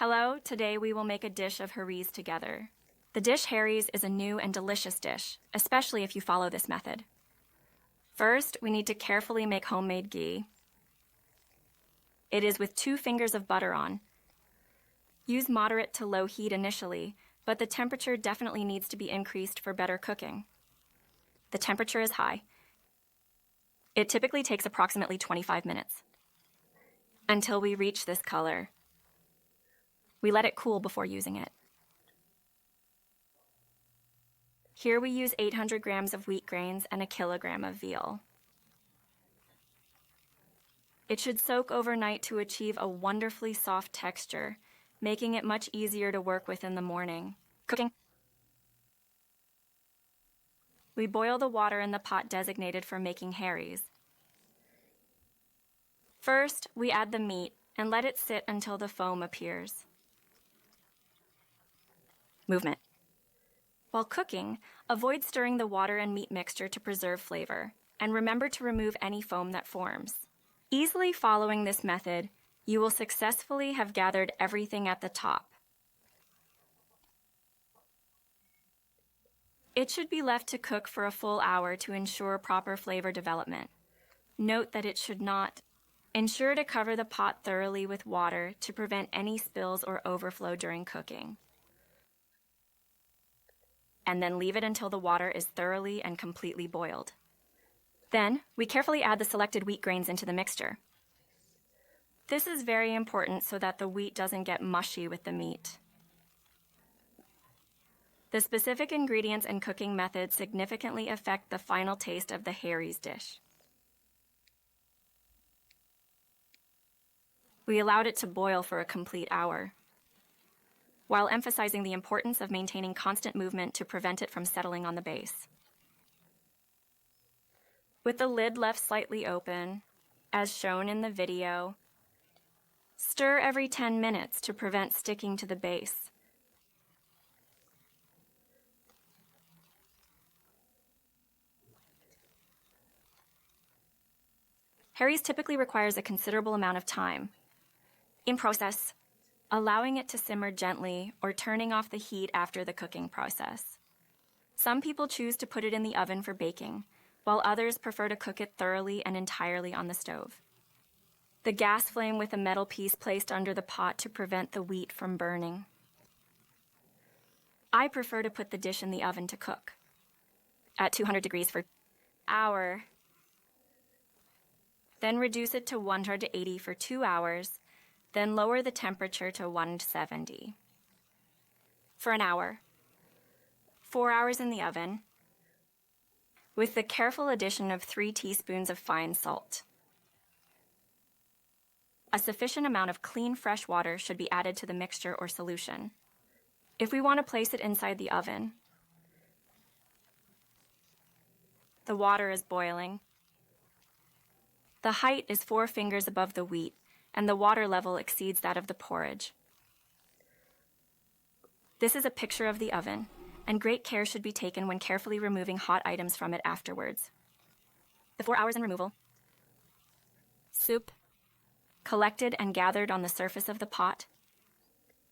Hello, today we will make a dish of Harees together. The dish Harees is a new and delicious dish, especially if you follow this method. First, we need to carefully make homemade ghee. It is with 2 fingers of butter on. Use moderate to low heat initially, but the temperature definitely needs to be increased for better cooking. The temperature is high. It typically takes approximately 25 minutes until we reach this color. We let it cool before using it. Here we use 800 grams of wheat grains and a kilogram of veal. It should soak overnight to achieve a wonderfully soft texture, making it much easier to work with in the morning. Cooking. We boil the water in the pot designated for making Harees. First, we add the meat and let it sit until the foam appears. Movement. While cooking, avoid stirring the water and meat mixture to preserve flavor, and remember to remove any foam that forms. Easily following this method, you will successfully have gathered everything at the top. It should be left to cook for a full hour to ensure proper flavor development. Note that it should not. Ensure to cover the pot thoroughly with water to prevent any spills or overflow during cooking. And then leave it until the water is thoroughly and completely boiled. Then, we carefully add the selected wheat grains into the mixture. This is very important so that the wheat doesn't get mushy with the meat. The specific ingredients and cooking methods significantly affect the final taste of the Harees dish. We allowed it to boil for a complete hour, while emphasizing the importance of maintaining constant movement to prevent it from settling on the base. With the lid left slightly open, as shown in the video, stir every 10 minutes to prevent sticking to the base. Harees typically requires a considerable amount of time in process, allowing it to simmer gently or turning off the heat after the cooking process. Some people choose to put it in the oven for baking, while others prefer to cook it thoroughly and entirely on the stove. The gas flame with a metal piece placed under the pot to prevent the wheat from burning. I prefer to put the dish in the oven to cook at 200 degrees for an hour. Then reduce it to 180 for 2 hours, then lower the temperature to 170 for an hour. 4 hours in the oven, with the careful addition of 3 teaspoons of fine salt. A sufficient amount of clean, fresh water should be added to the mixture or solution. If we want to place it inside the oven, the water is boiling. The height is 4 fingers above the wheat, and the water level exceeds that of the porridge. This is a picture of the oven, and great care should be taken when carefully removing hot items from it afterwards. The 4 hours in removal. Soup, collected and gathered on the surface of the pot.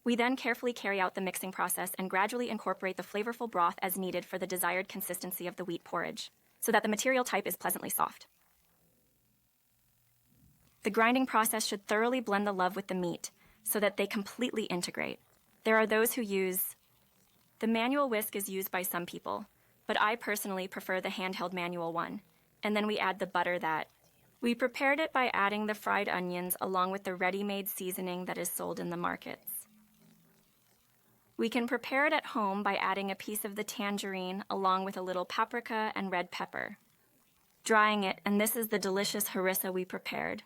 We then carefully carry out the mixing process and gradually incorporate the flavorful broth as needed for the desired consistency of the wheat porridge, so that the material type is pleasantly soft. The grinding process should thoroughly blend the love with the meat so that they completely integrate. There are those who use the manual whisk is used by some people, but I personally prefer the handheld manual one, and then we add the butter that. We prepared it by adding the fried onions along with the ready-made seasoning that is sold in the markets. We can prepare it at home by adding a piece of the tangerine along with a little paprika and red pepper. Drying it, and this is the delicious harissa we prepared.